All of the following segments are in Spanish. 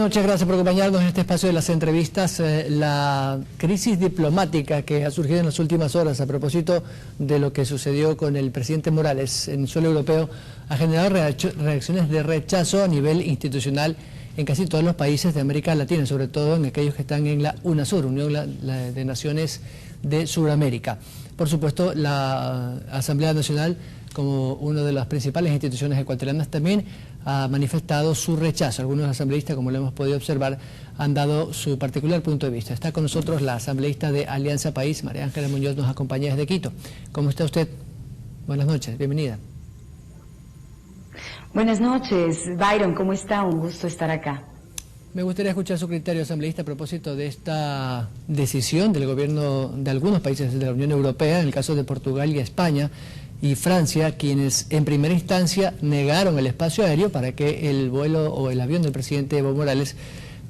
noches, gracias por acompañarnos en este espacio de las entrevistas. La crisis diplomática que ha surgido en las últimas horas a propósito de lo que sucedió con el presidente Morales en suelo europeo ha generado reacciones de rechazo a nivel institucional en casi todos los países de América Latina, sobre todo en aquellos que están en la UNASUR, Unión de Naciones de Sudamérica. Por supuesto, la Asamblea Nacional, como una de las principales instituciones ecuatorianas, también ha manifestado su rechazo. Algunos asambleístas, como lo hemos podido observar, han dado su particular punto de vista. Está con nosotros la asambleísta de Alianza País, María Ángela Muñoz, nos acompaña desde Quito. ¿Cómo está usted? Buenas noches, bienvenida. Buenas noches, Byron, ¿cómo está? Un gusto estar acá. Me gustaría escuchar su criterio, asambleísta, a propósito de esta decisión del gobierno de algunos países de la Unión Europea, en el caso de Portugal y España, y Francia, quienes en primera instancia negaron el espacio aéreo para que el vuelo o el avión del presidente Evo Morales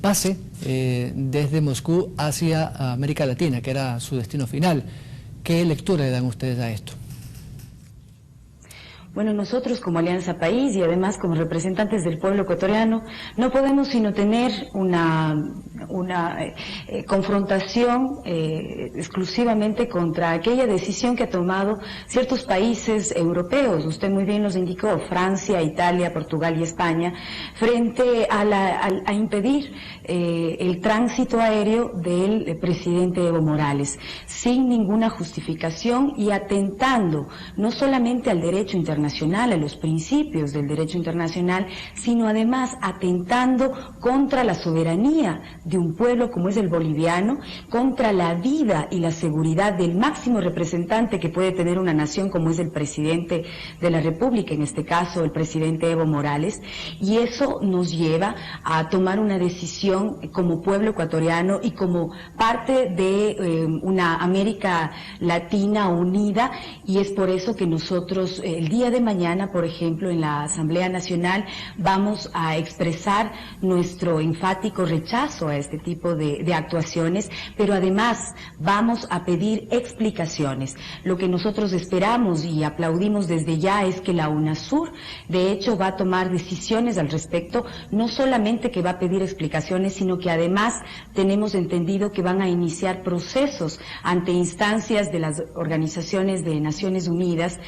pase desde Moscú hacia América Latina, que era su destino final. ¿Qué lectura le dan ustedes a esto? Bueno, nosotros como Alianza País y además como representantes del pueblo ecuatoriano no podemos sino tener una confrontación exclusivamente contra aquella decisión que ha tomado ciertos países europeos. Usted muy bien nos indicó, Francia, Italia, Portugal y España, frente a impedir el tránsito aéreo del presidente Evo Morales, sin ninguna justificación y atentando no solamente al derecho internacional, a los principios del derecho internacional, sino además atentando contra la soberanía de un pueblo como es el boliviano, contra la vida y la seguridad del máximo representante que puede tener una nación como es el presidente de la República, en este caso el presidente Evo Morales, y eso nos lleva a tomar una decisión como pueblo ecuatoriano y como parte de una América Latina unida, y es por eso que nosotros el día de mañana, por ejemplo, en la Asamblea Nacional vamos a expresar nuestro enfático rechazo a este tipo de actuaciones, pero además vamos a pedir explicaciones. Lo que nosotros esperamos y aplaudimos desde ya es que la UNASUR, de hecho, va a tomar decisiones al respecto, no solamente que va a pedir explicaciones, sino que además tenemos entendido que van a iniciar procesos ante instancias de las organizaciones de Naciones Unidas,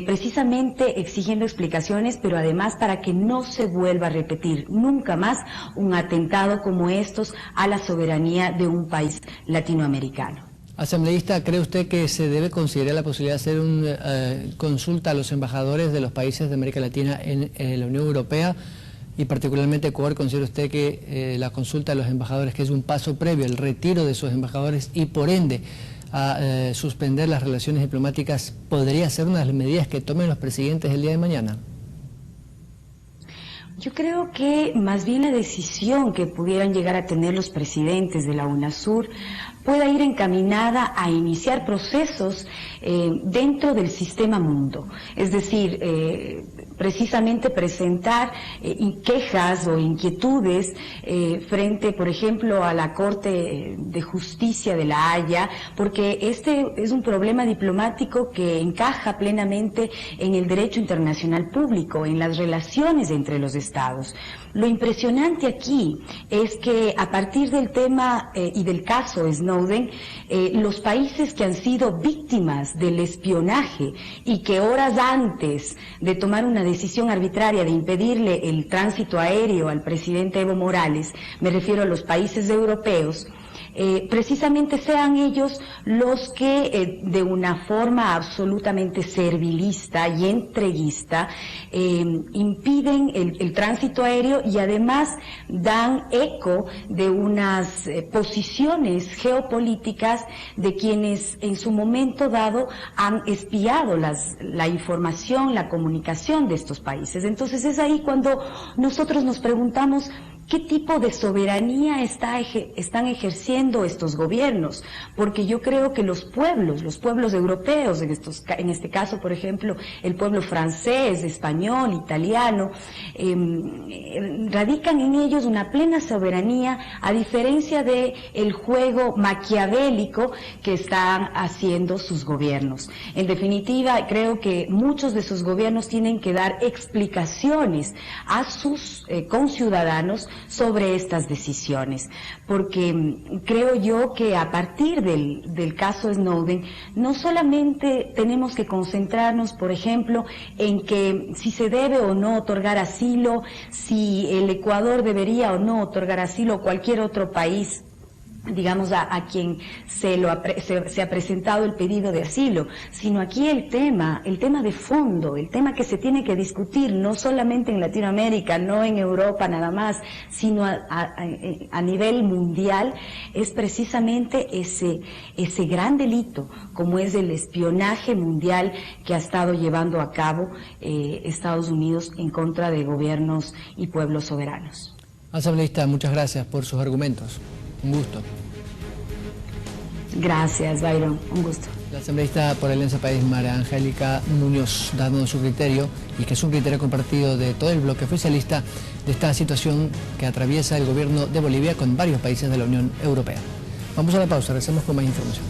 precisamente exigiendo explicaciones, pero además para que no se vuelva a repetir nunca más un atentado como estos a la soberanía de un país latinoamericano. Asambleísta, ¿cree usted que se debe considerar la posibilidad de hacer una consulta a los embajadores de los países de América Latina en la Unión Europea y particularmente Ecuador? ¿Considera usted que la consulta a los embajadores, que es un paso previo al retiro de esos embajadores y por ende a suspender las relaciones diplomáticas, podría ser una de las medidas que tomen los presidentes el día de mañana? Yo creo que más bien la decisión que pudieran llegar a tener los presidentes de la UNASUR pueda ir encaminada a iniciar procesos dentro del sistema mundo, es decir, precisamente presentar quejas o inquietudes frente, por ejemplo, a la Corte de Justicia de La Haya, porque este es un problema diplomático que encaja plenamente en el derecho internacional público, en las relaciones entre los estados. Lo impresionante aquí es que a partir del tema y del caso Snowden, los países que han sido víctimas del espionaje y que horas antes de tomar una decisión arbitraria de impedirle el tránsito aéreo al presidente Evo Morales, me refiero a los países europeos, precisamente sean ellos los que de una forma absolutamente servilista y entreguista impiden el tránsito aéreo y además dan eco de unas posiciones geopolíticas de quienes en su momento dado han espiado la información, la comunicación de estos países. Entonces es ahí cuando nosotros nos preguntamos ¿qué tipo de soberanía están ejerciendo estos gobiernos? Porque yo creo que los pueblos europeos, en este caso, por ejemplo, el pueblo francés, español, italiano, radican en ellos una plena soberanía, a diferencia de el juego maquiavélico que están haciendo sus gobiernos. En definitiva, creo que muchos de sus gobiernos tienen que dar explicaciones a sus conciudadanos sobre estas decisiones, porque creo yo que a partir del caso Snowden, no solamente tenemos que concentrarnos, por ejemplo, en que si se debe o no otorgar asilo, si el Ecuador debería o no otorgar asilo, o cualquier otro país, digamos, a quien se ha presentado el pedido de asilo, sino aquí el tema de fondo, el tema que se tiene que discutir no solamente en Latinoamérica, no en Europa nada más, sino a nivel mundial, es precisamente ese gran delito, como es el espionaje mundial que ha estado llevando a cabo Estados Unidos en contra de gobiernos y pueblos soberanos. Asambleísta, muchas gracias por sus argumentos. Un gusto. Gracias, Byron. Un gusto. La asambleísta por Alianza País, María Angélica Muñoz, dando su criterio, y que es un criterio compartido de todo el bloque oficialista, de esta situación que atraviesa el gobierno de Bolivia con varios países de la Unión Europea. Vamos a la pausa, regresamos con más información.